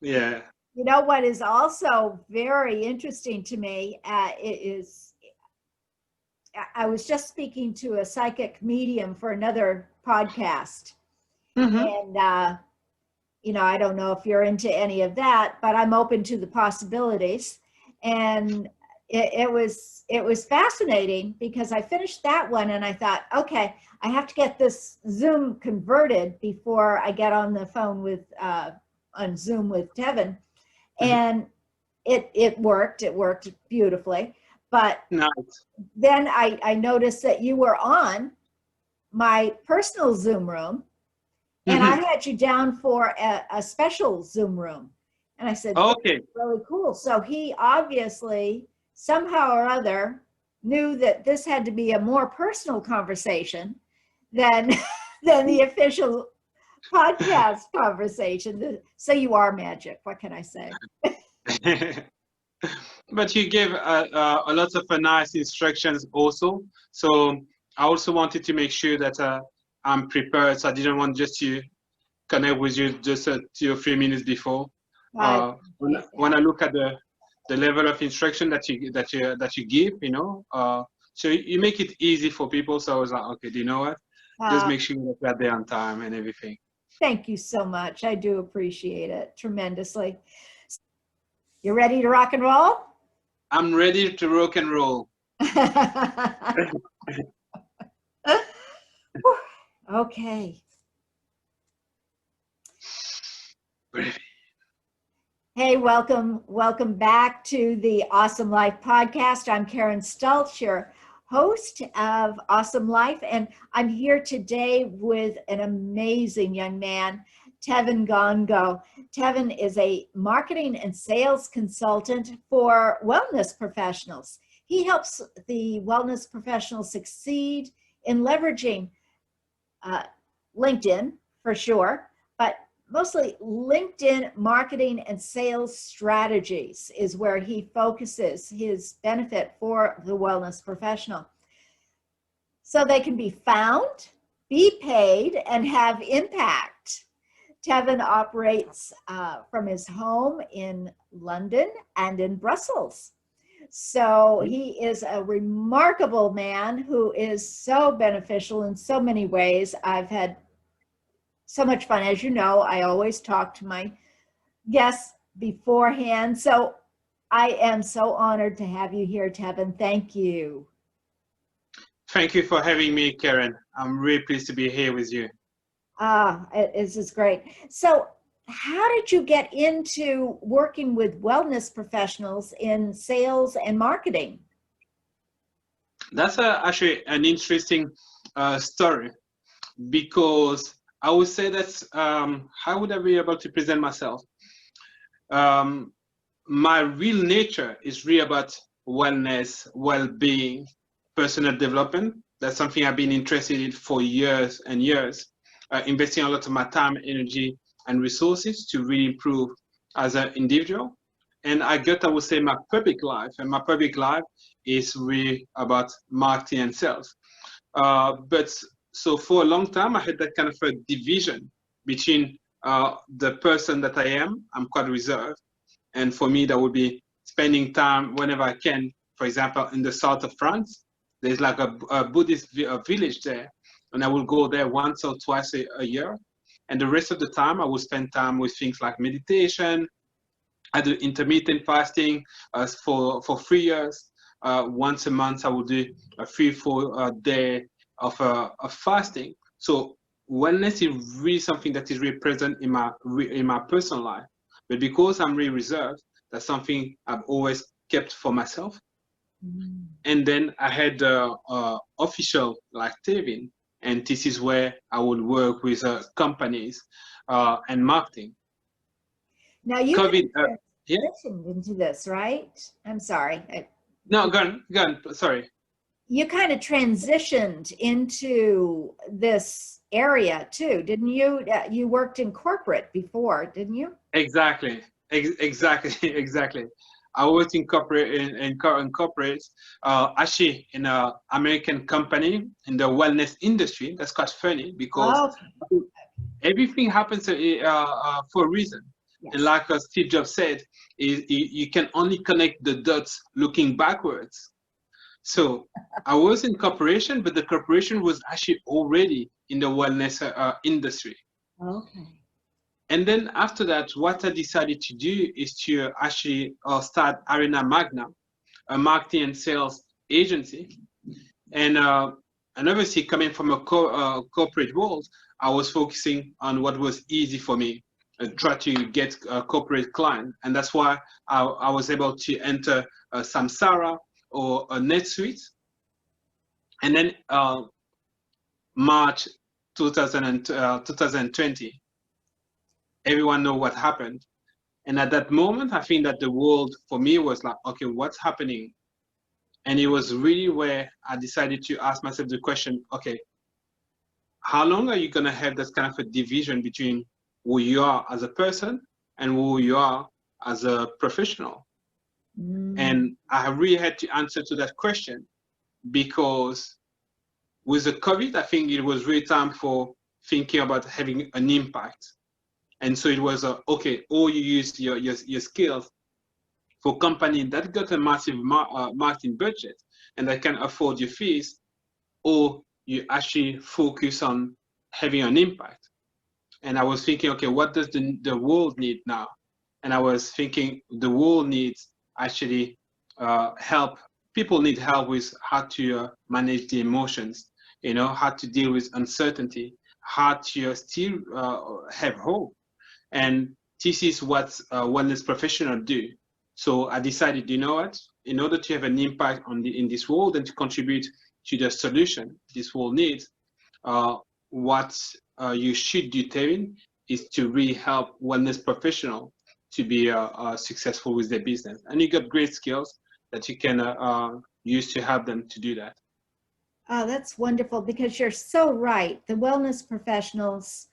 Yeah. You know what is also very interesting to me is I was just speaking to a psychic medium for another podcast, Hmm. and I don't know if you're into any of that, but I'm open to the possibilities. And it was fascinating because I finished that one and I thought, okay, I have to get this Zoom converted before I get on the phone with on Zoom with Tevin, and it worked. It worked beautifully. But Nice. then I noticed that you were on my personal Zoom room, and I Hmm. had you down for a special Zoom room. And I said, this is Okay. really cool. So he obviously, somehow or other, knew that this had to be a more personal conversation than, than the official podcast conversation. So you are magic. What can I say? But you gave a lot of nice instructions also. So I also wanted to make sure that I'm prepared. So I didn't want just to connect with you just 2 or 3 minutes before. I When I look at the level of instruction that you give, so you make it easy for people. So I was like, okay, do you know what? Just uh, make sure that you're there on time and everything. Thank you so much. I do appreciate it tremendously. You ready to rock and roll? I'm ready to rock and roll. Okay. Hey, welcome back to the Awesome Life podcast. I'm Karen Stultz, your host of Awesome Life, and I'm here today with an amazing young man, Tevin Gongo. Tevin is a marketing and sales consultant for wellness professionals. He helps the wellness professionals succeed in leveraging uh, LinkedIn for sure, but mostly LinkedIn marketing and sales strategies is where he focuses his benefit for the wellness professional. So they can be found, be paid, and have impact. Tevin operates from his home in London and in Brussels. So he is a remarkable man who is so beneficial in so many ways. I've had so much fun. As you know, I always talk to my guests beforehand. So I am so honored to have you here, Tevin. Thank you. Thank you for having me, Karen. I'm really pleased to be here with you. This is great. So, how did you get into working with wellness professionals in sales and marketing? That's actually an interesting story because I would say that how would I be able to present myself? Um, my real nature is really about wellness, well-being, personal development. That's something I've been interested in for years and years, investing a lot of my time, energy, and resources to really improve as an individual. And I would say, my public life, and my public life is really about marketing and sales. But so for a long time, I had that kind of a division between the person that I am. I'm quite reserved, and for me, that would be spending time whenever I can. For example, in the south of France, there's like a Buddhist village there, and I will go there once or twice a year. And the rest of the time, I will spend time with things like meditation. I do intermittent fasting for 3 years. Once a month, I will do a 3 4 day of fasting. So wellness is really something that is really present in my personal life. But because I'm really reserved, that's something I've always kept for myself. Mm. And then I had official like Tevin, and this is where I would work with companies and marketing. Now you kind COVID, of yeah. transitioned into this, right? I'm sorry. No, go on. Sorry. You kind of transitioned into this area too, didn't you? You worked in corporate before, didn't you? Exactly. Exactly. Exactly. I worked in corporate, actually in an American company in the wellness industry. That's quite funny because Okay. everything happens for a reason. And Yes. like Steve Jobs said, you can only connect the dots looking backwards. So I was in corporation, but the corporation was actually already in the wellness industry. Okay. And then after that, what I decided to do is to actually start Arena Magna, a marketing and sales agency. And obviously, coming from a corporate world, I was focusing on what was easy for me, try to get a corporate client. And that's why I was able to enter Samsara or a NetSuite. And then March 2020, everyone know what happened. And at that moment, I think that the world for me was like, okay, what's happening? And it was really where I decided to ask myself the question, okay, how long are you going to have this kind of a division between who you are as a person and who you are as a professional? And I really had to answer to that question, because with the COVID, I think it was really time for thinking about having an impact. And so it was, okay, or you use your skills for company that got a massive marketing budget and that can afford your fees, or you actually focus on having an impact. And I was thinking, okay, what does the world need now? And I was thinking the world needs actually help. People need help with how to manage the emotions, how to deal with uncertainty, how to still have hope. And this is what wellness professionals do. So I decided, you know what? In order to have an impact in this world and to contribute to the solution this world needs, what you should do, Tevin, is to really help wellness professionals to be successful with their business. And you got great skills that you can use to help them to do that. Oh, that's wonderful, because you're so right. The wellness professionals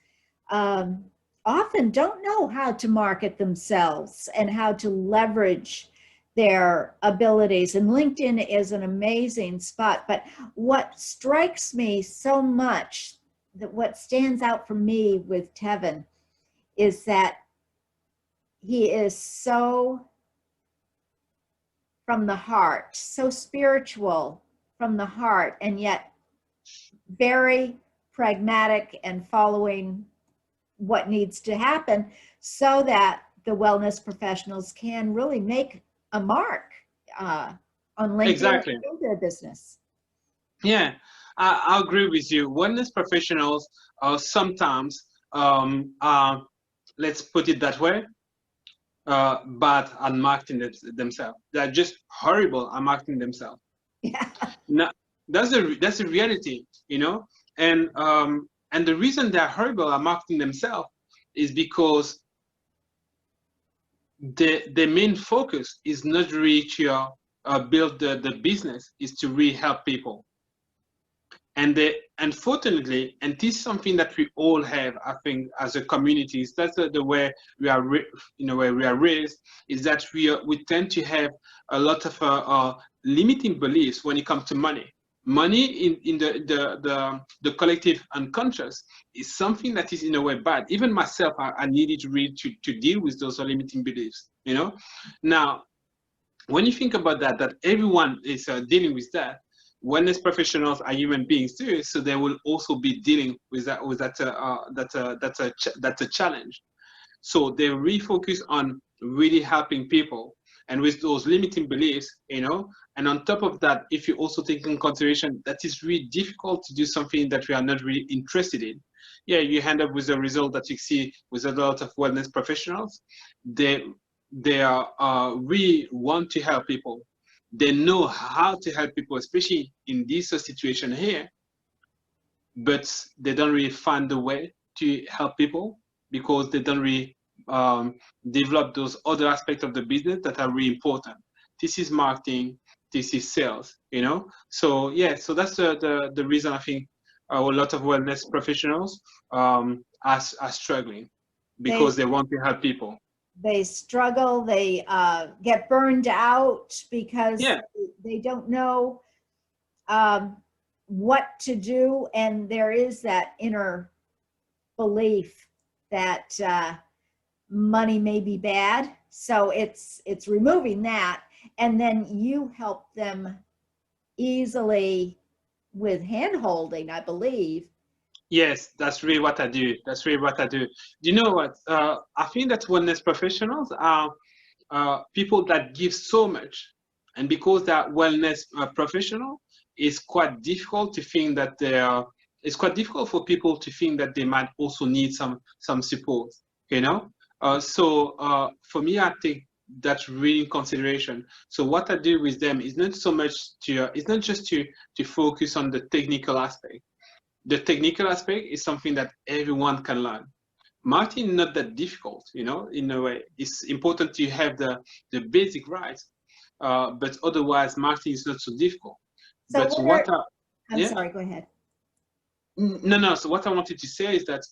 um, often don't know how to market themselves and how to leverage their abilities. And LinkedIn is an amazing spot. But what strikes me so much, that what stands out for me with Tevin, is that he is so from the heart, so spiritual from the heart, and yet very pragmatic and following what needs to happen so that the wellness professionals can really make a mark on LinkedIn Exactly. and their business. Yeah, I agree with you. Wellness professionals are sometimes, let's put it that way, bad at marketing themselves. They're just horrible at marketing themselves. Yeah. Now, that's a reality, and the reason they're horrible at marketing themselves is because the main focus is not really to build the business, is to really help people. And unfortunately, and this is something that we all have, I think, as a community, that's the way we are, where we are raised, is that we tend to have a lot of limiting beliefs when it comes to money. Money in the collective unconscious is something that is in a way bad. Even myself, I needed to read to deal with those limiting beliefs. Now, when you think about that everyone is dealing with that. Wellness professionals are human beings too, so they will also be dealing with that's a challenge. So they refocus on really helping people, and with those limiting beliefs, and on top of that, if you also take in consideration that it's really difficult to do something that we are not really interested in, yeah, you end up with a result that you see with a lot of wellness professionals. They are really want to help people. They know how to help people, especially in this situation here, but they don't really find a way to help people because they don't really develop those other aspects of the business that are really important. This is marketing, this is sales, So yeah, so that's the reason I think a lot of wellness professionals are struggling, They because they want to help people. they struggle, they get burned out because Yeah, they don't know um, what to do, and there is that inner belief that money may be bad. So it's removing that. And then you help them easily with hand holding, I believe. Yes, that's really what I do. That's really what I do. Do you know what? I think that wellness professionals are people that give so much, and because they're wellness professional, it's quite difficult to think that they are. It's quite difficult for people to think that they might also need some support. You know. For me, I take that really in consideration. So what I do with them is not so much to. It's not just to focus on the technical aspect. The technical aspect is something that everyone can learn. Marketing not that difficult, you know, in a way. It's important to have the basic right, but otherwise marketing is not so difficult. So But what I, I'm yeah, sorry, go ahead. no. So what I wanted to say is that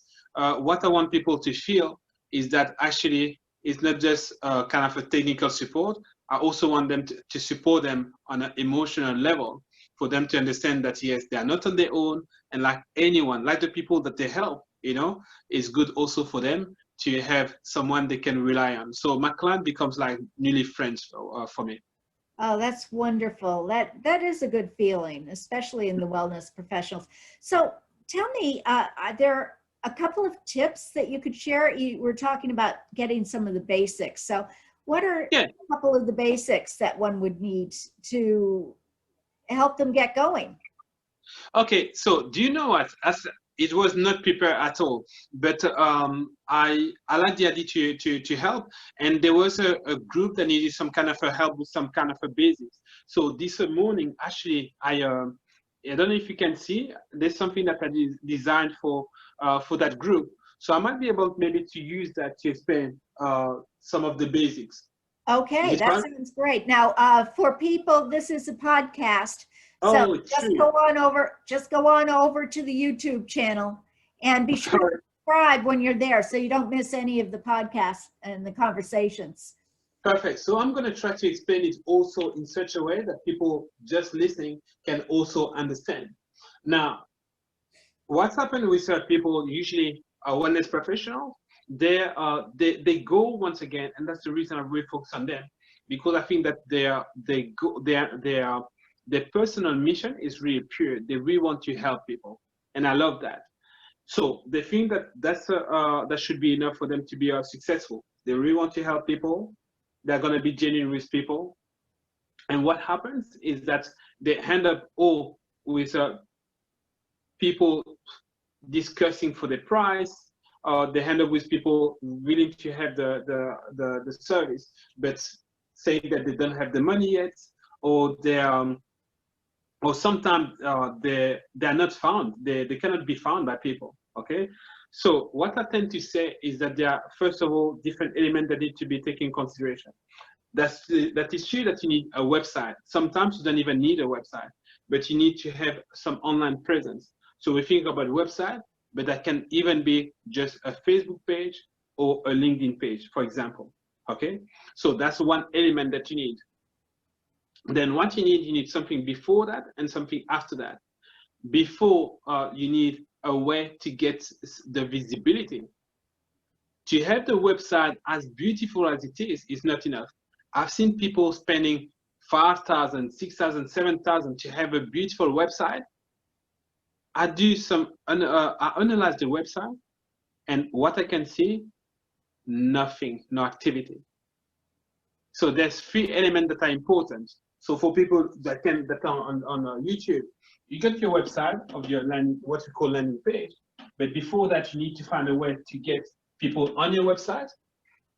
what I want people to feel is that actually it's not just kind of a technical support. I also want them to support them on an emotional level, for them to understand that yes, they are not on their own, and like anyone, like the people that they help, you know, it's good also for them to have someone they can rely on. So my client becomes like nearly friends for me. Oh, that's wonderful. That is a good feeling, especially in the wellness professionals. So tell me, are there a couple of tips that you could share? You were talking about getting some of the basics. So what are Yeah. a couple of the basics that one would need to help them get going? Okay, so do you know what? As it was not prepared at all, but I like the idea to help, and there was a group that needed some kind of a help with some kind of a basics. So this morning, actually, I don't know if you can see. There's something that I designed for that group. So I might be able maybe to use that to explain some of the basics. Is Okay, it that fine? sounds great. Now, for people, this is a podcast, so Oh, just true. go on over to the YouTube channel and be sure to subscribe when you're there so you don't miss any of the podcasts and the conversations. Perfect. So I'm going to try to explain it also in such a way that people just listening can also understand. Now, what's happened with people, usually wellness professionals, they go once again, and that's the reason I really focus on them, because I think that their personal mission is really pure. They really want to help people, and I love that. So they think that that should be enough for them to be successful. They really want to help people. They're going to be genuine with people. And what happens is that they end up all with people discussing for the price. They end up with people willing to have the service, but saying that they don't have the money yet, or or sometimes they're not found. They cannot be found by people. Okay. So what I tend to say is that there are, first of all, different elements that need to be taken in consideration. That is true that you need a website. Sometimes you don't even need a website, but you need to have some online presence. So we think about a website, but that can even be just a Facebook page or a LinkedIn page, for example. Okay, so that's one element that you need. Then what you need something before that and something after that. Before, you need a way to get the visibility. To have the website as beautiful as it is not enough. I've seen people spending 5,000, 6,000, 7,000 to have a beautiful website. I do I analyze the website, and what I can see, nothing, no activity. So there's three elements that are important. So for people that are on YouTube, you get your website of your what we call landing page. But before that, you need to find a way to get people on your website.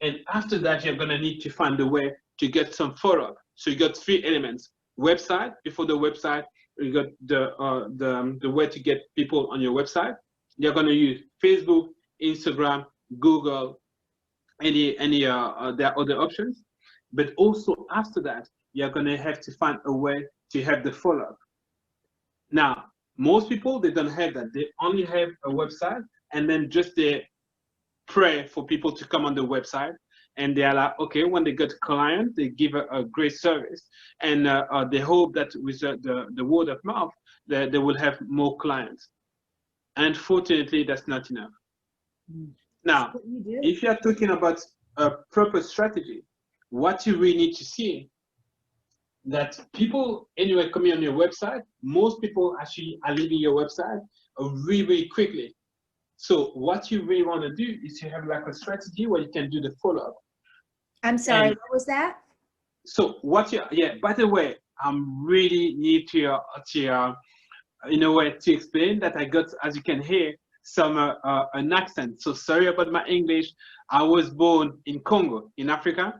And after that, you're going to need to find a way to get some follow-up. So you got three elements: website. Before the website, you got the way to get people on your website. You're going to use Facebook, Instagram, Google, there are other options. But also after that, you're going to have to find a way to have the follow-up. Now, most people, they don't have that. They only have a website, and then just they pray for people to come on the website, and they are like, okay, when they get a client, they give a great service, and they hope that with the word of mouth, they will have more clients. Unfortunately, that's not enough. Now, What you do. if you're talking about a proper strategy, what you really need to see that people anyway coming on your website, most people actually are leaving your website really, really quickly. So what you really want to do is you have like a strategy where you can do the follow-up. I'm sorry, And what was that? so what you, yeah, by the way, I'm really need to in a way to explain that I got, as you can hear, some an accent. So sorry about my English. I was born in Congo, in Africa,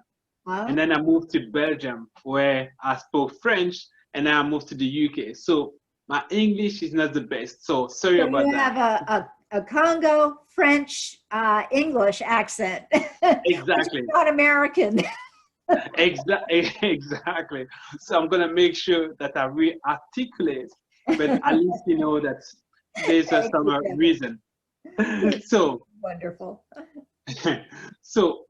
and then I moved to Belgium, where I spoke French, and then I moved to the UK. So my English is not the best. So sorry So about you that. have a Congo French English accent, which Exactly. is not American. Exactly. So I'm gonna make sure that I re-articulate, but at least you know that there's Thank some you, Tevin. reason. So, Wonderful. so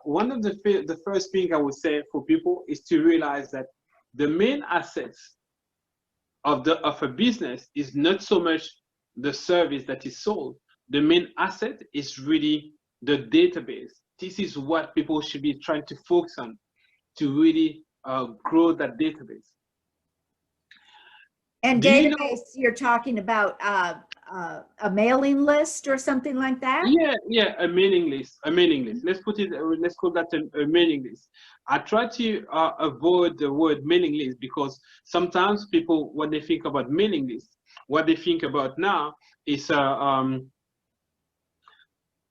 one of the first thing I would say for people is to realize that the main assets of a business is not so much the service that is sold. The main asset is really the database. This is what people should be trying to focus on to really grow that database. And Do you know? database, you're talking about a mailing list or something like that? Yeah, a mailing list, a mailing list. Let's put it, let's call that a mailing list. I try to avoid the word mailing list because sometimes people, when they think about mailing list, what they think about now is a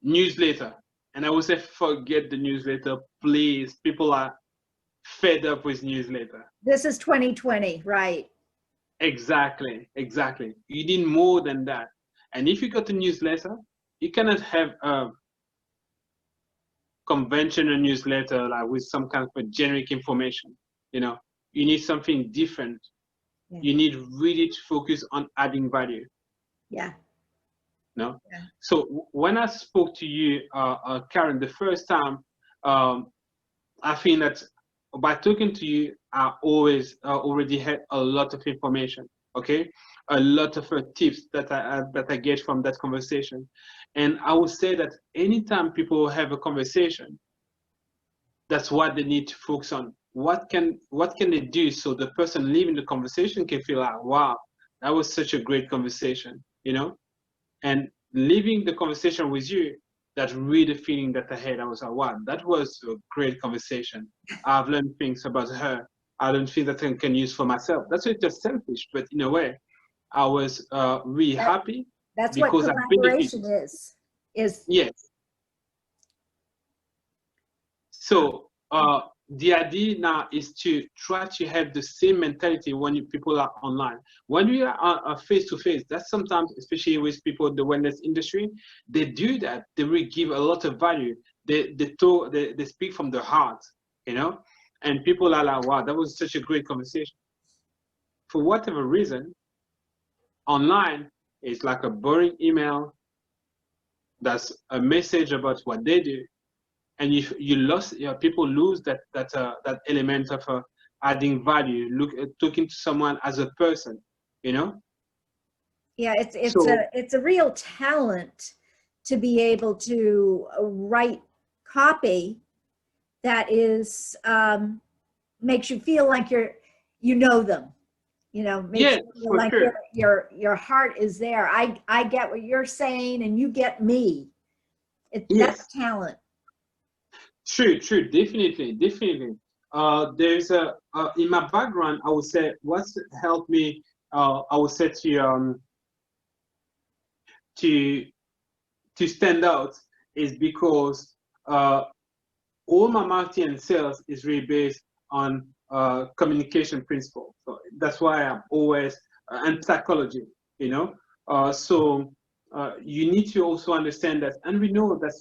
newsletter. And I would say, forget the newsletter, please. People are fed up with newsletter. This is 2020, right? Exactly, exactly. You need more than that. And if you got a newsletter, you cannot have a conventional newsletter like with some kind of a generic information. You know, you need something different. Yeah. You need really to focus on adding value. Yeah. No. Yeah. So when I spoke to you, Karen, the first time, I think that by talking to you, I always already had a lot of information. Okay, a lot of tips that I get from that conversation, and I would say that anytime people have a conversation, that's what they need to focus on. What can they do so the person leaving the conversation can feel like, wow, that was such a great conversation, you know, and leaving the conversation with you, that really feeling that I had, I was like, wow, that was a great conversation. I've learned things about her. I don't think that I can use for myself. That's just selfish, but in a way, I was really happy That's what because I benefited. collaboration is. Yes. So the idea now is to try to have the same mentality when people are online. When we are face to face, that's sometimes, especially with people in the wellness industry, they do that. They will give a lot of value. They talk, they speak from their heart, you know, and people are like, wow, that was such a great conversation. For whatever reason, online it's like a boring email. That's a message about what they do, and you lost, people lose that element of adding value, talking to someone as a person, you know. Yeah, So it's a real talent to be able to write copy that is makes you feel like you know them, you know, makes yeah, you feel for like sure. your heart is there. I get what you're saying and you get me. That's Yes, talent. true, definitely. There's a in my background, I would say what's helped me, I would say to stand out is because all my marketing and sales is really based on communication principle. So that's why I'm always and psychology, you know. You need to also understand that, and we know that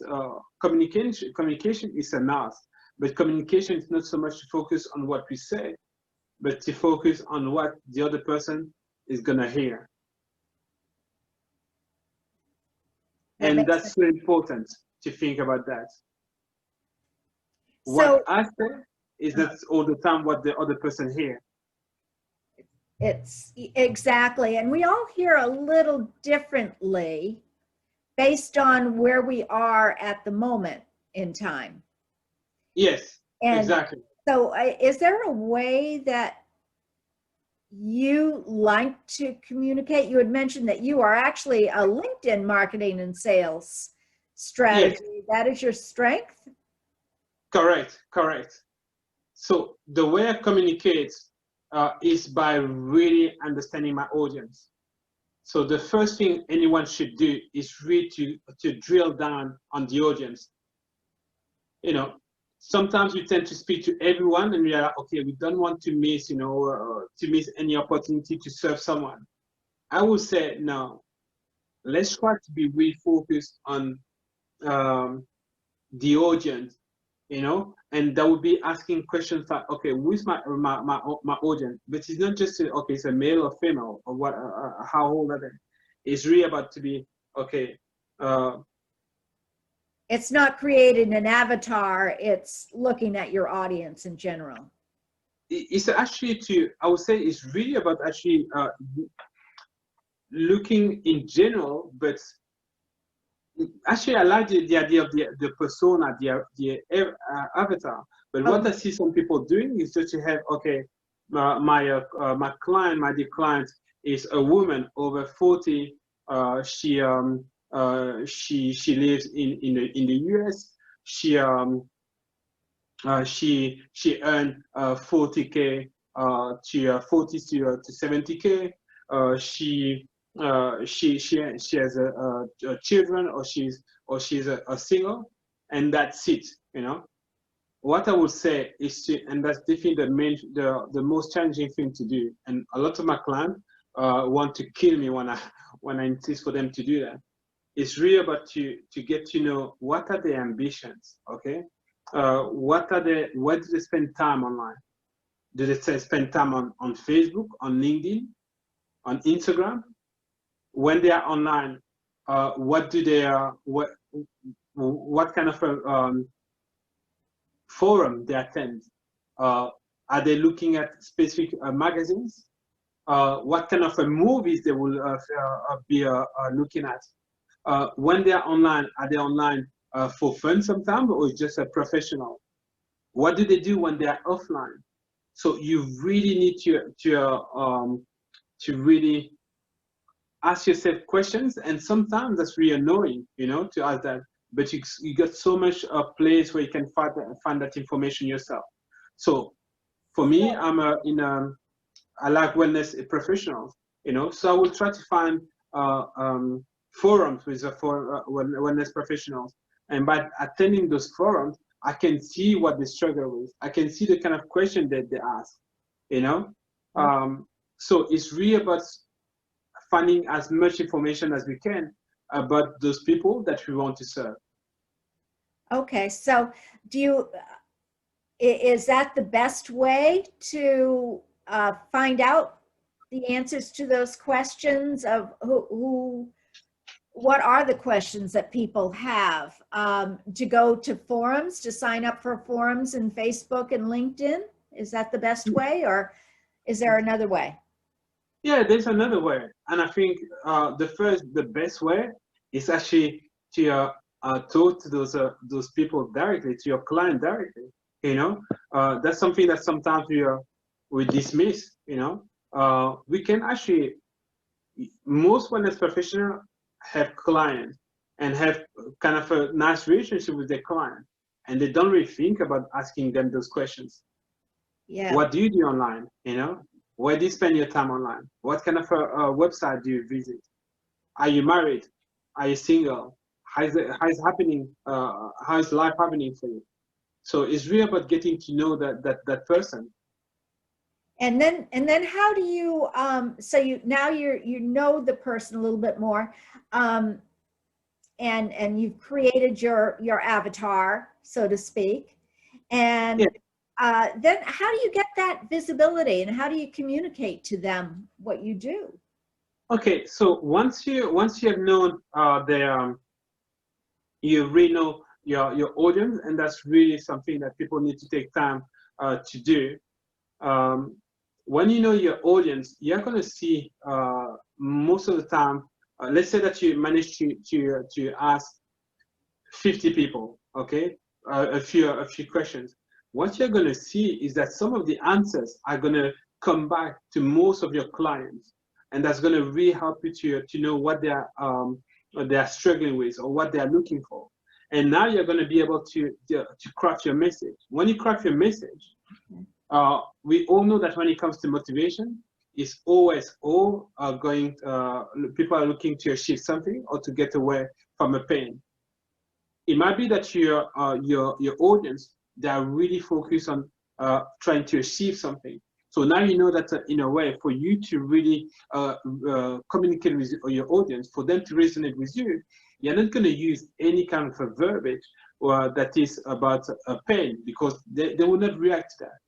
communication is an art, but communication is not so much to focus on what we say, but to focus on what the other person is gonna hear. That And makes that's sense. so important to think about that. So What I say is not all the time what the other person hear. it's exactly, and we all hear a little differently. based on where we are at the moment in time. Yes, And exactly. so is there a way that you like to communicate? You had mentioned that you are actually a LinkedIn marketing and sales strategy. Yes, That is your strength? correct, correct. So the way I communicate is by really understanding my audience. So the first thing anyone should do is really to drill down on the audience. You know, sometimes we tend to speak to everyone and we are like, okay, we don't want to miss, to miss any opportunity to serve someone. I would say, no, let's try to be really focused on um, the audience, and that would be asking questions like, okay, who's my audience? But it's not just okay, it's a male or female or what, how old are they? It's really about to be okay. Uh, It's not creating an avatar, it's looking at your audience in general. it's actually I would say it's really about actually looking in general, but actually I like the idea of the persona, the avatar. But what I see some people doing is just to have, okay, my client, my dear client is a woman over 40. She lives in the US. She earned 40K to 40 to 70K. She has a children, or she's a single, and that's it. What I would say is and that's definitely the most challenging thing to do. And a lot of my clients want to kill me when I insist for them to do that. It's really about to get to know what are their ambitions. Okay, where do they spend time online? Do they spend time on Facebook, on LinkedIn, on Instagram? When they are online, what do they what kind of forum they attend? Are they looking at specific magazines? What kind of movies they will be looking at? When they are online, are they online for fun sometimes, or just a professional? What do they do when they are offline? So you really need to really ask yourself questions, and sometimes that's really annoying, to ask that. But you got so much place where you can find that information yourself. So for me, I like wellness professionals, so I will try to find forums with wellness professionals, and by attending those forums, I can see what they struggle with. I can see the kind of question that they ask, so it's really about finding as much information as we can about those people that we want to serve. Okay, so is that the best way to find out the answers to those questions of what are the questions that people have? To go to forums, to sign up for forums in Facebook and LinkedIn? Is that the best way, or is there another way? Yeah, there's another way. And I think the best way is actually to talk to those people directly, to your client directly. That's something that sometimes we dismiss. We can actually, most wellness professionals have clients and have kind of a nice relationship with their client, and they don't really think about asking them those questions. Yeah. What do you do online? Where do you spend your time online? What kind of a website do you visit? Are you married? Are you single? How's happening? How's life happening for you? So it's really about getting to know that person. And then how do you so you know the person a little bit more, and you've created your avatar, so to speak, and yeah. Then how do you get that visibility, and how do you communicate to them what you do? Okay, so once you have known you really know your audience, and that's really something that people need to take time to do. When you know your audience, you're going to see most of the time let's say that you manage to ask 50 people, okay, a few questions. What you're going to see is that some of the answers are going to come back to most of your clients, and that's going to really help you to know what they're struggling with or what they're looking for. And now you're going to be able to craft your message. When you craft your message, we all know that when it comes to motivation, it's always all people are looking to achieve something or to get away from a pain. It might be that your audience, they are really focused on trying to achieve something. So now you know that in a way, for you to really communicate with your audience, for them to resonate with you, you're not going to use any kind of a verbiage that is about a pain, because they will not react to that.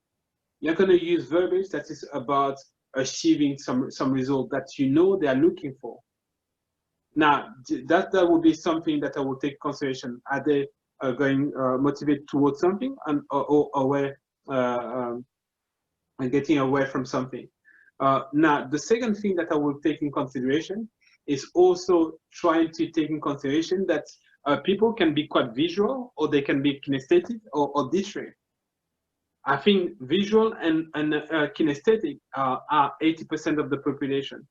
You're going to use verbiage that is about achieving some result that you know they are looking for. Now, that would be something that I will take consideration. Are they going motivated towards something or away, and getting away from something? Now, the second thing that I will take in consideration is also trying to take in consideration that people can be quite visual, or they can be kinesthetic or auditory. I think visual and kinesthetic are 80% of the population.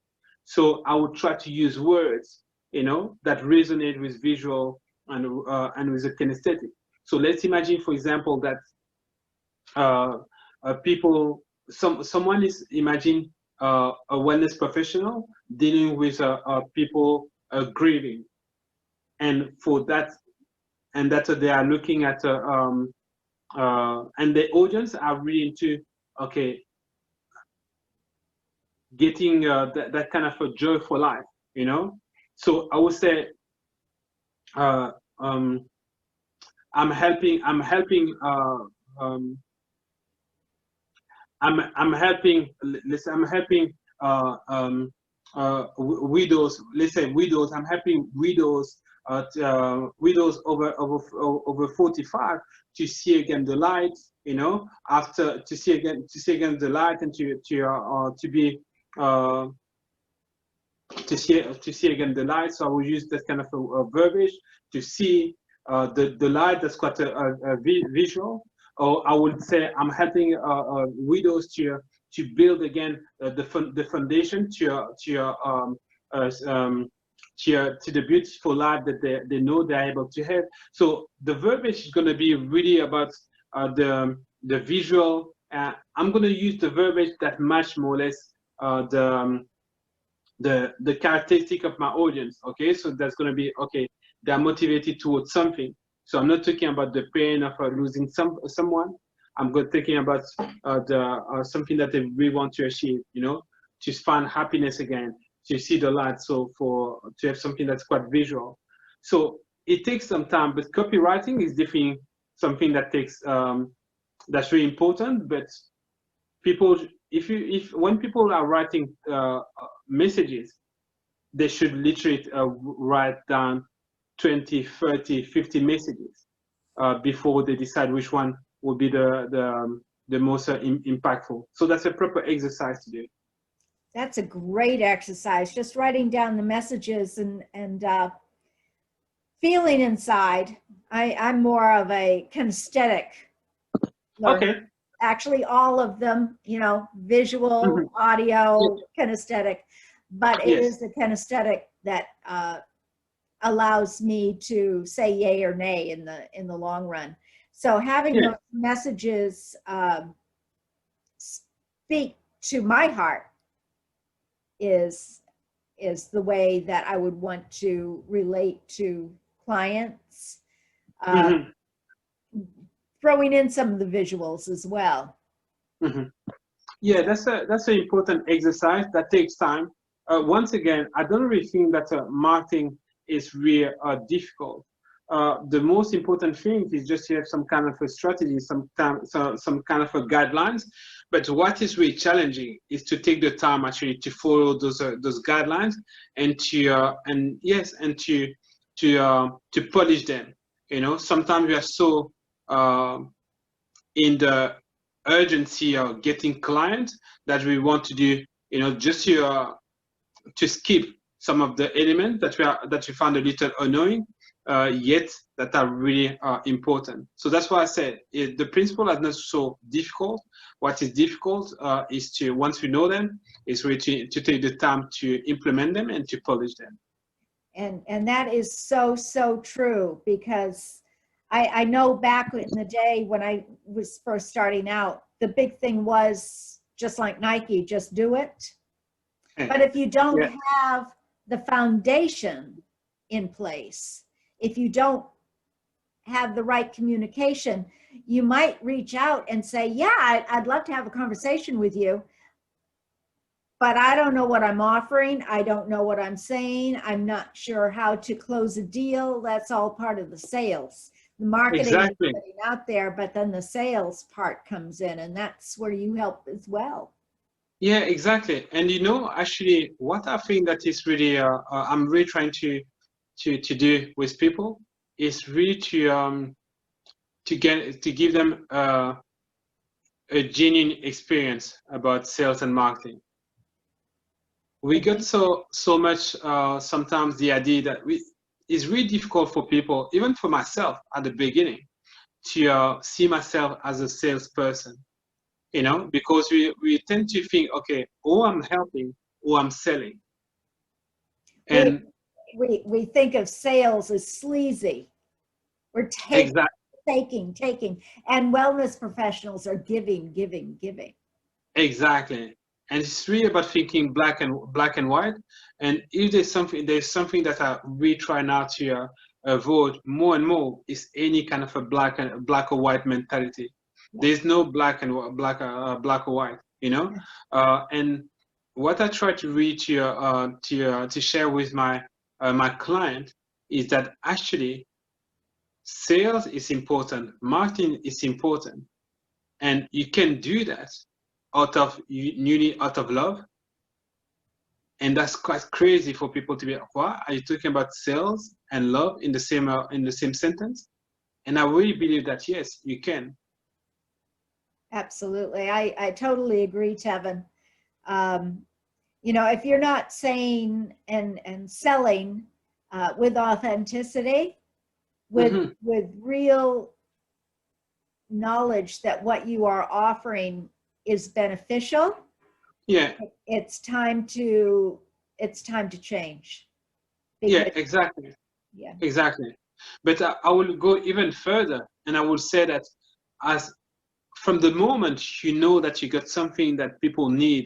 So I would try to use words, that resonate with visual and with the kinesthetic. So let's imagine, for example, that someone is, imagine a wellness professional dealing with people grieving, and for that, and that they are looking at and the audience are really into, okay, getting that kind of a joy for life, So I would say I'm helping widows. Let's say widows. I'm helping widows, widows over 45 to see again the light. After to see again the light, and to be to see again the light. So I will use that kind of a verbiage to see the light. That's quite a visual. Or I would say I'm helping widows to build again the foundation to the beautiful life that they know they're able to have. So the verbiage is going to be really about the visual. I'm going to use the verbiage that match more or less the characteristic of my audience. Okay, so that's going to be, okay, they're motivated towards something. So I'm not talking about the pain of losing someone. I'm talking about something that they really want to achieve, to find happiness again, to see the light. So to have something that's quite visual. So it takes some time, but copywriting is definitely something that takes that's really important. But people, when people are writing messages, they should literally write down 20, 30, 50 messages before they decide which one will be the most impactful. So that's a proper exercise to do. That's a great exercise, just writing down the messages and feeling inside. I'm more of a kinesthetic learner. Okay. Actually, all of them, visual, audio, kinesthetic, but it is the kinesthetic that allows me to say yay or nay in the long run. So having those messages speak to my heart is the way that I would want to relate to clients. Throwing in some of the visuals as well. Yeah, that's an important exercise that takes time. Once again, I don't really think that marketing is really difficult. The most important thing is just to have some kind of a strategy, some kind of a guidelines. But what is really challenging is to take the time actually to follow those guidelines and to polish them. Sometimes we are so in the urgency of getting clients that we want to do, just to skip some of the elements that we found a little annoying, yet that are really important. So that's why I said the principle is not so difficult. What is difficult is to, once we know them, is really to take the time to implement them and to polish them. And that is so true, because I know back in the day when I was first starting out, the big thing was just like Nike, just do it. But if you don't Yeah. have the foundation in place, if you don't have the right communication, you might reach out and say, yeah, I'd love to have a conversation with you, but I don't know what I'm offering. I don't know what I'm saying. I'm not sure how to close a deal. That's all part of the sales. The marketing Exactly. is putting out there, but then the sales part comes in, and that's where you help as well. Yeah, exactly. And actually, what I think that is really, I'm really trying to do with people is really to give them a genuine experience about sales and marketing. We got so much sometimes the idea that it's really difficult for people, even for myself at the beginning, to see myself as a salesperson. Because we tend to think, okay, oh, I'm helping, or I'm selling. And we think of sales as sleazy. We're taking, and wellness professionals are giving. exactly. And it's really about thinking black and white. And if there's something that I really try now to avoid more and more, is any kind of a black or white mentality. There's no black or white, and what I try to read to share with my client is that actually sales is important, marketing is important, and you can do that out of love. And that's quite crazy for people to be like, what are you talking about sales and love in the same sentence? And I really believe that yes, you can. Absolutely. I totally agree, Tevin. If you're not saying and selling with authenticity, with real knowledge that what you are offering is beneficial, Yeah. it's time to change. Yeah, exactly. Yeah. Exactly. But I will go even further, and I will say that as from the moment you know that you got something that people need,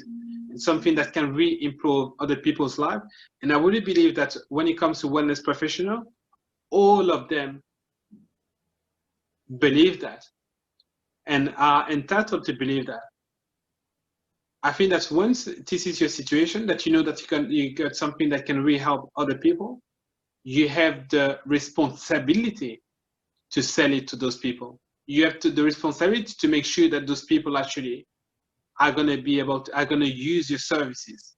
and something that can really improve other people's life, and I really believe that when it comes to wellness professional, all of them believe that and are entitled to believe that. I think that once this is your situation, that you know that you got something that can really help other people, you have the responsibility to sell it to those people. You have the responsibility to make sure that those people actually are going to use your services.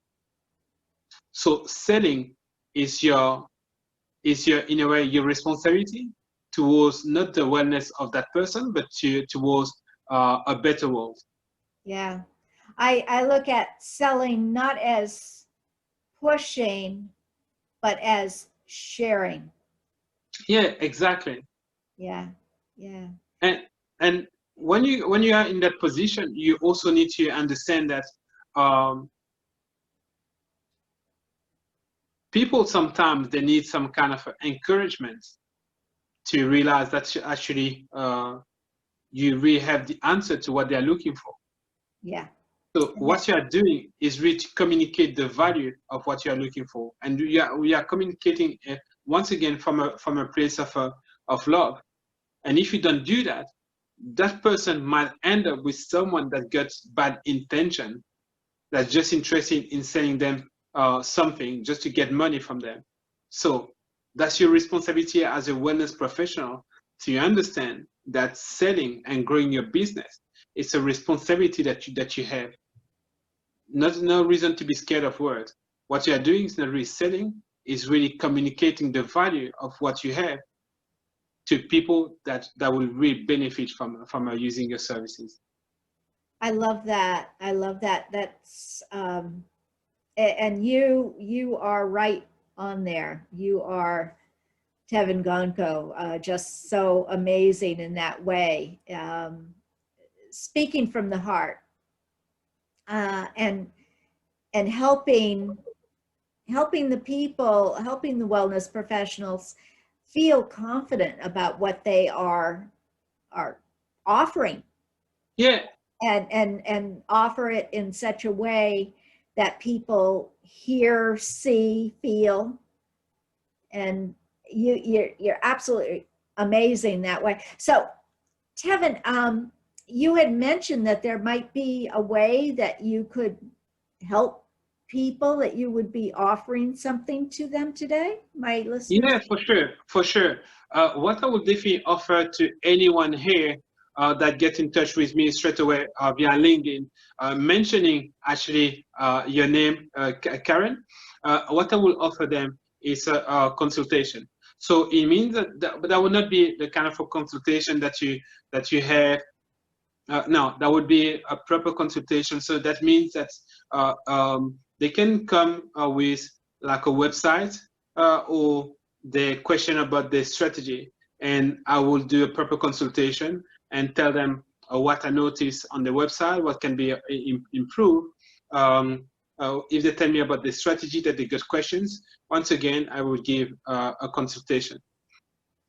So selling is your in a way your responsibility towards not the wellness of that person, but towards a better world. Yeah. I look at selling not as pushing, but as sharing. Yeah, exactly. Yeah. Yeah. And when you are in that position, you also need to understand that people sometimes they need some kind of encouragement to realize that actually you really have the answer to what they're looking for. Yeah. So what you are doing is really to communicate the value of what you are looking for, and we are communicating once again from a place of love. And if you don't do that, that person might end up with someone that gets bad intention, that's just interested in selling them something just to get money from them. So that's your responsibility as a wellness professional to understand that selling and growing your business is a responsibility that you have. No reason to be scared of words. What you are doing is not really selling, is really communicating the value of what you have to people that will really benefit from using your services. I love that. That's and you are right on there. You are Tevin Gongo, just so amazing in that way, speaking from the heart, and helping the people, helping the wellness professionals feel confident about what they are offering. Yeah. And offer it in such a way that people hear, see, feel, and you're absolutely amazing that way. So, Tevin, you had mentioned that there might be a way that you could help people, that you would be offering something to them today, my listeners. Yeah, for sure. What I would definitely offer to anyone here that gets in touch with me straight away via LinkedIn, mentioning actually your name, Karen, what I will offer them is a consultation. So it means but that would not be the kind of a consultation that you have. No, that would be a proper consultation. So that means that they can come with like a website or the question about the strategy, and I will do a proper consultation and tell them what I noticed on the website, what can be improved. If they tell me about the strategy that they got questions, once again, I will give a consultation.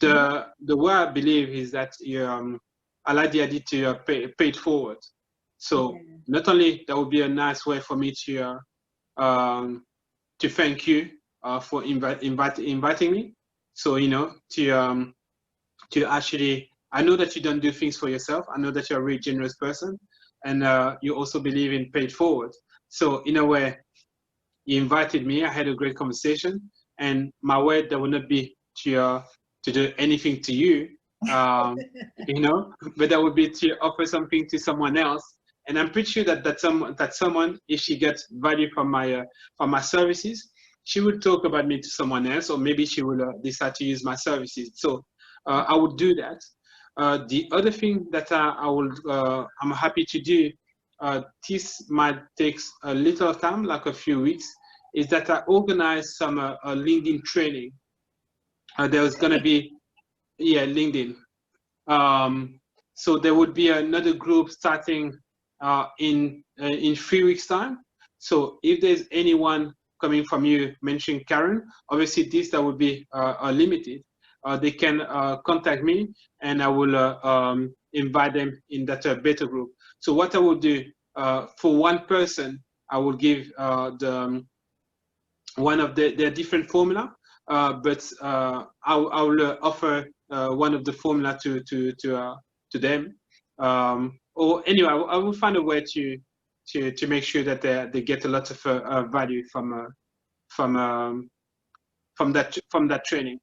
The way I believe is that I like the idea to pay it forward. So not only that would be a nice way for me to thank you for inviting me. So to actually, I know that you don't do things for yourself. I know that you're a really generous person, and you also believe in pay it forward. So in a way, you invited me. I had a great conversation, and my word that would not be to do anything to you, but that would be to offer something to someone else. And I'm pretty sure that someone, if she gets value from my services, she would talk about me to someone else, or maybe she will decide to use my services. So I would do that. The other thing that I'm happy to do, this might take a little time, like a few weeks, is that I organize some LinkedIn training. There's going to be, LinkedIn. So there would be another group starting in 3 weeks time. So if there's anyone coming from you mentioning Karen, obviously that would be limited. They can contact me, and I will invite them in that beta group. So what I will do for one person, I will give one of their different formula, but I will offer one of the formula to them. Or anyway, I will find a way to make sure that they get a lot of value from that training.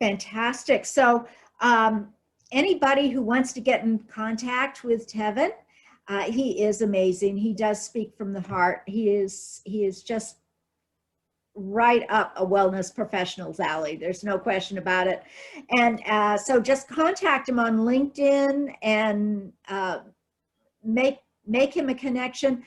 Fantastic. So anybody who wants to get in contact with Tevin, he is amazing. He does speak from the heart. He is just right up a wellness professional's alley. There's no question about it. And so just contact him on LinkedIn and make him a connection.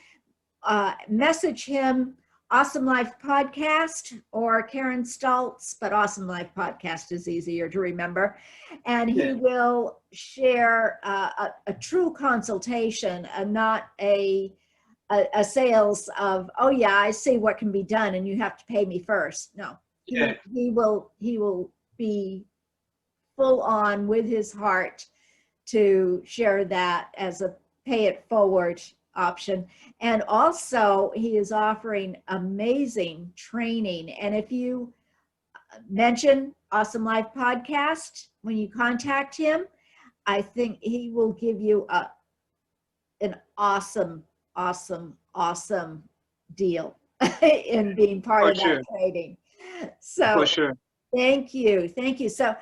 Message him Awesome Life Podcast or Karen Stultz, but Awesome Life Podcast is easier to remember. And he will share a true consultation, and not a sales of, oh yeah, I see what can be done and you have to pay me first. No, he will be full on with his heart to share that as a pay it forward option. And also he is offering amazing training. And if you mention Awesome Life Podcast when you contact him, I think he will give you an awesome deal in being part of that training. So for sure. Thank you. So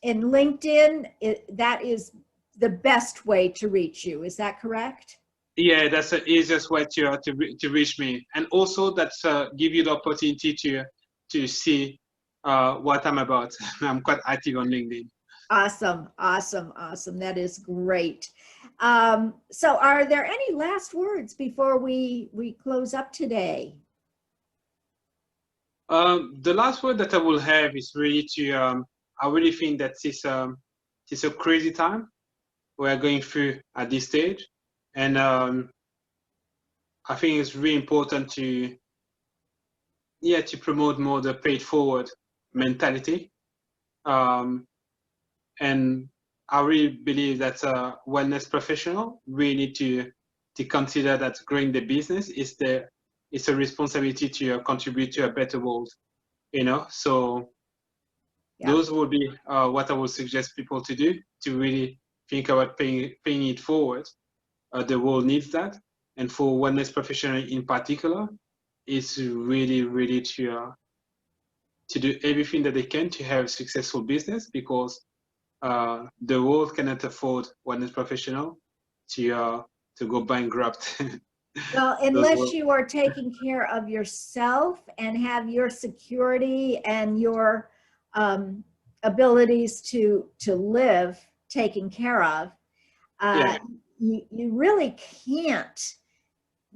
in LinkedIn, that is the best way to reach you. Is that correct? Yeah, that's the easiest way to reach me, and also that's give you the opportunity to see what I'm about. I'm quite active on LinkedIn. Awesome. That is great. So are there any last words before we close up today? The last word that I will have is really to, I really think that it's a crazy time we're going through at this stage. And I think it's really important to, yeah, to promote more the paid forward mentality. And I really believe that a wellness professional really need to consider that growing the business is it's a responsibility to contribute to a better world, you know. So Yeah. those would be what I would suggest people to do, to really think about paying it forward. The world needs that, and for wellness professional in particular, is really to do everything that they can to have a successful business, because the world cannot afford wellness professional to go bankrupt. Well, unless you are taking care of yourself and have your security and your abilities to live taken care of, Yeah, you really can't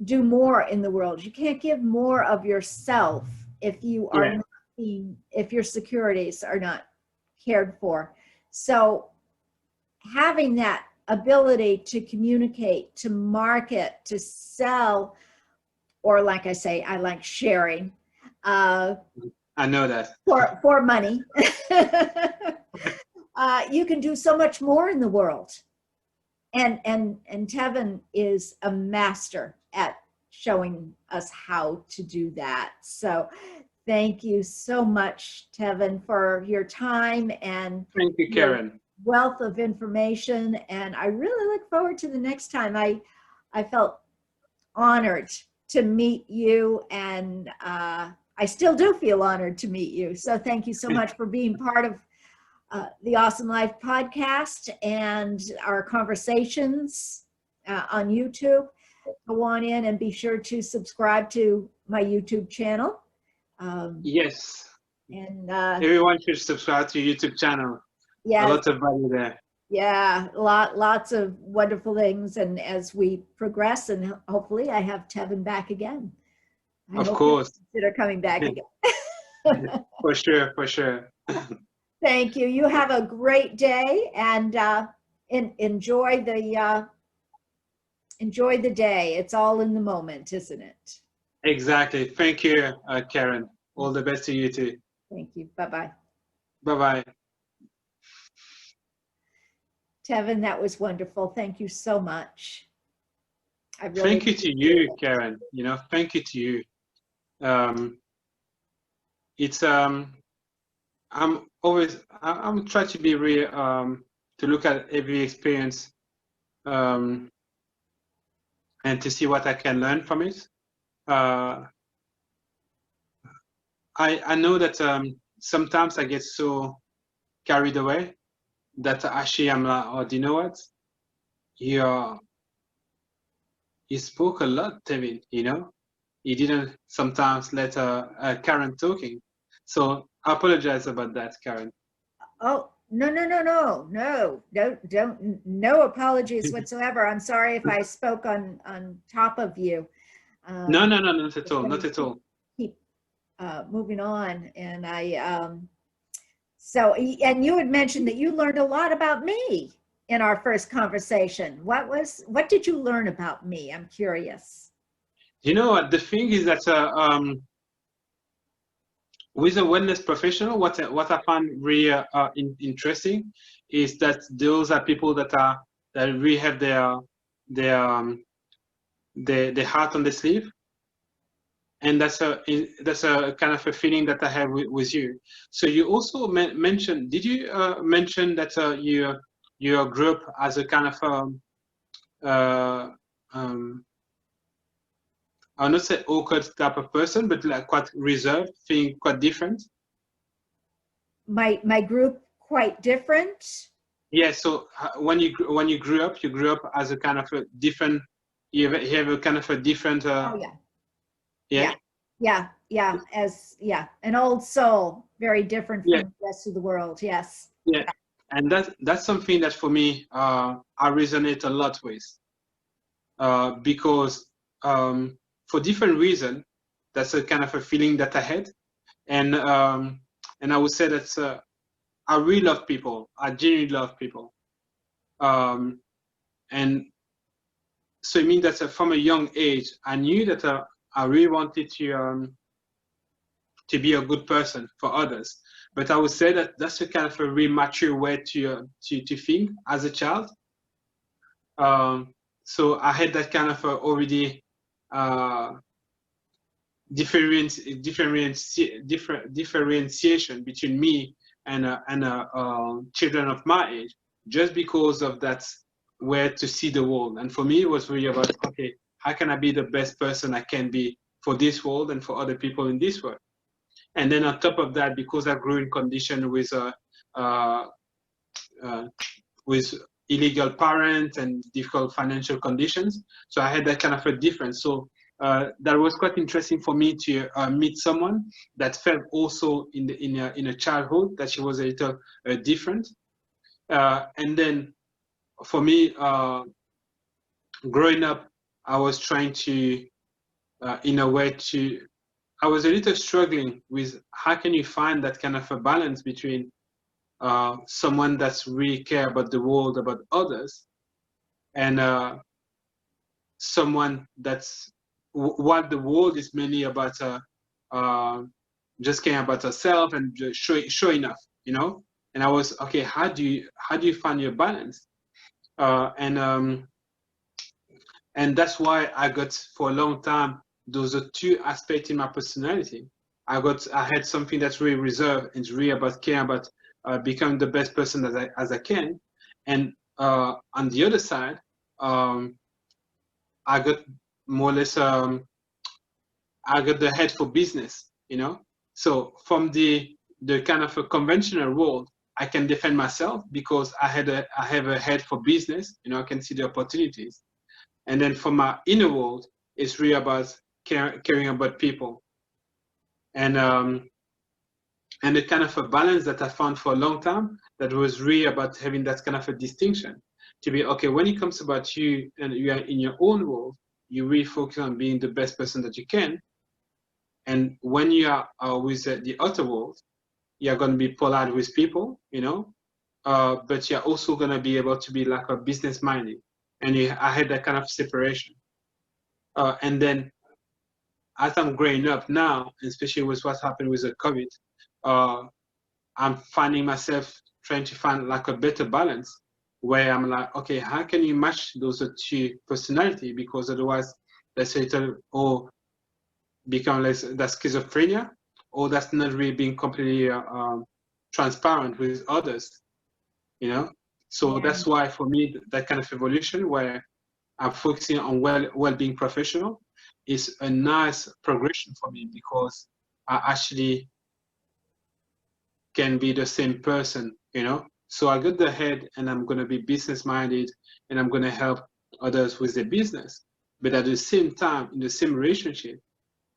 do more in the world. You can't give more of yourself if you are yeah, not being, if your securities are not cared for. So having that ability to communicate, to market, to sell, or like I say, I like sharing I know that. for money. You can do so much more in the world. And Tevin is a master at showing us how to do that. So thank you so much, Tevin, for your time and Thank you, your Karen. wealth of information. And I really look forward to the next time. I felt honored to meet you, and I still do feel honored to meet you. So thank you so much for being part of the Awesome Life podcast and our conversations on YouTube. Go on in and be sure to subscribe to my YouTube channel. Yes, And everyone should subscribe to your YouTube channel. yeah, A lot of value there. yeah, lots of wonderful things. And as we progress, and hopefully I have Tevin back again. I Of hope course. you consider coming back again. For sure, for sure. Thank you. You have a great day, and enjoy the day. It's all in the moment, isn't it? Exactly. Thank you, Karen. All the best to you too. Thank you. Bye-bye. Bye-bye. Tevin, that was wonderful. Thank you so much. I really Thank you to you, Karen. You know, thank you to you. It's I'm trying to be real, to look at every experience, and to see what I can learn from it. I know that sometimes I get so carried away that actually I'm like, oh, do you know what? You spoke a lot, Tevin. You know, you didn't sometimes let Karen talking. So I apologize about that, Karen. Oh, no, no apologies whatsoever. I'm sorry if I spoke on top of you. No, not at all, not at all. Keep moving on, and so, and you had mentioned that you learned a lot about me in our first conversation. What did you learn about me? I'm curious. You know what? The thing is that with a wellness professional, what I find really interesting is that those are people that really have their heart on the sleeve, and that's a kind of a feeling that I have with you. So you also mentioned, did you mention that you grew up as a kind of I'll not say awkward type of person, but like quite reserved, feeling quite different? My group quite different. Yeah. So when you grew up, you grew up as a kind of a different. You have a kind of a different. Oh Yeah. As an old soul, very different from Yeah. the rest of the world. Yes. Yeah. And that's something that for me, I resonate a lot with, because for different reasons, that's a kind of a feeling that I had. And I would say that I really love people. I genuinely love people. Um, and so it means that from a young age, I knew that I really wanted to be a good person for others. But I would say that that's a kind of a really mature way to think as a child. Um, so I had that kind of already uh, differentiation between me and children of my age, just because of that way to see the world. And for me, it was really about, okay, how can I be the best person I can be for this world and for other people in this world? And then on top of that, because I grew in condition uh, uh, with illegal parents and difficult financial conditions, so I had that kind of a difference. So that was quite interesting for me to meet someone that felt also in a childhood that she was a little different. And then for me, growing up, I was trying to, in a way, I was a little struggling with how can you find that kind of a balance between someone that's really care about the world, about others, and someone that's what the world is mainly about uh, just caring about herself and just showing off, you know. And I was, okay, how do you find your balance? And and that's why I got, for a long time, those are two aspects in my personality. I had something that's really reserved and really about caring about becoming the best person as I can. And on the other side, um, I got more or less, I got the head for business, you know. So from the kind of a conventional world, I can defend myself because I have a head for business, you know. I can see the opportunities. And then for my inner world, it's really about caring about people. And and the kind of a balance that I found for a long time, that was really about having that kind of a distinction, to be, okay, when it comes about you and you are in your own world, you really focus on being the best person that you can. And when you are with the outer world, you're going to be polite with people, you know, but you're also going to be able to be like a business minded. And I had that kind of separation. And then as I'm growing up now, especially with what's happened with the COVID, uh, I'm finding myself trying to find like a better balance, where I'm like, okay, how can you match those two personality? Because otherwise, let's say, or become less that schizophrenia, or that's not really being completely transparent with others, you know. So Yeah. that's why for me, that kind of evolution where I'm focusing on well-being professional is a nice progression for me, because I actually can be the same person, you know. So I got the head and I'm going to be business minded and I'm going to help others with their business. But at the same time, in the same relationship,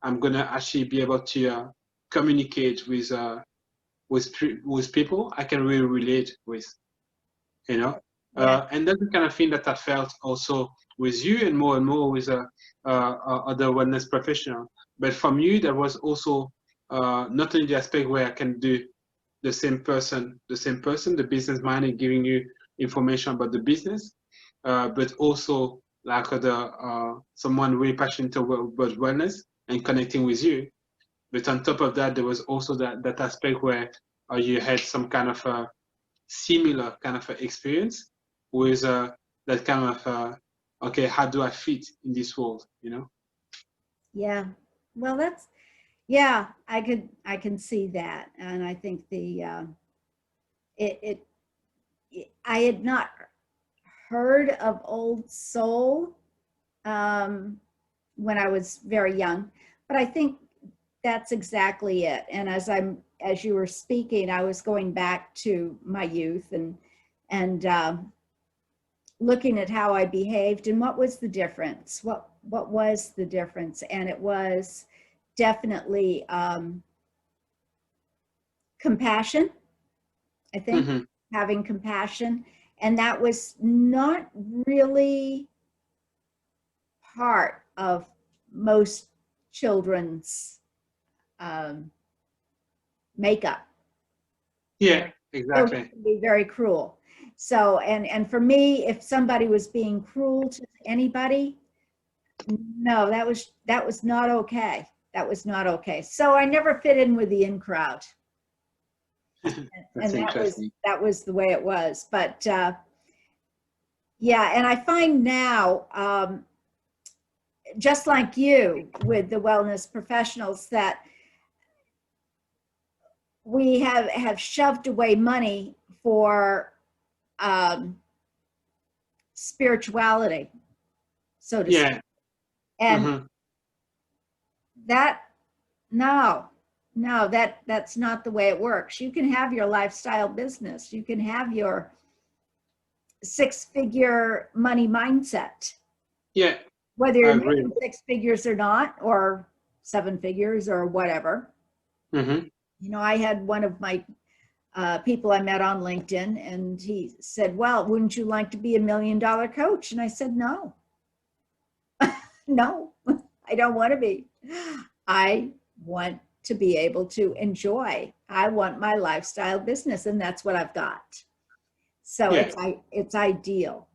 I'm going to actually be able to communicate with people I can really relate with, you know. Yeah. And that's the kind of thing that I felt also with you, and more with other wellness professional. But from you, there was also not only the aspect where I can do the business minded, giving you information about the business, but also like someone really passionate about wellness and connecting with you. But on top of that, there was also that aspect where you had some kind of similar kind of experience with that kind of okay, how do I fit in this world, you know? Yeah. Well, that's, yeah, I can see that. And I think it, I had not heard of Old Soul when I was very young, but I think that's exactly it. And as you were speaking, I was going back to my youth and looking at how I behaved and what was the difference. What was the difference? And it was definitely compassion, I think. Mm-hmm. having compassion. And that was not really part of most children's makeup. Yeah, Children exactly. can be very cruel. So, and for me, if somebody was being cruel to anybody, no, that was not okay. That was not okay. So I never fit in with the in crowd, That's and interesting. that was the way it was. But yeah, and I find now, just like you with the wellness professionals, that we have shoved away money for spirituality, so to Yeah. speak. And Hmm. that, no, no, that's not the way it works. You can have your lifestyle business. You can have your 6-figure money mindset, Yeah, whether I you're agree. making 6 figures or not, or 7 figures or whatever. Hmm. You know, I had one of my people I met on LinkedIn, and he said, well, wouldn't you like to be $1 million coach? And I said, no, no, I don't want to be. I want to be able to enjoy. I want my lifestyle business, and that's what I've got. So Yeah. it's ideal.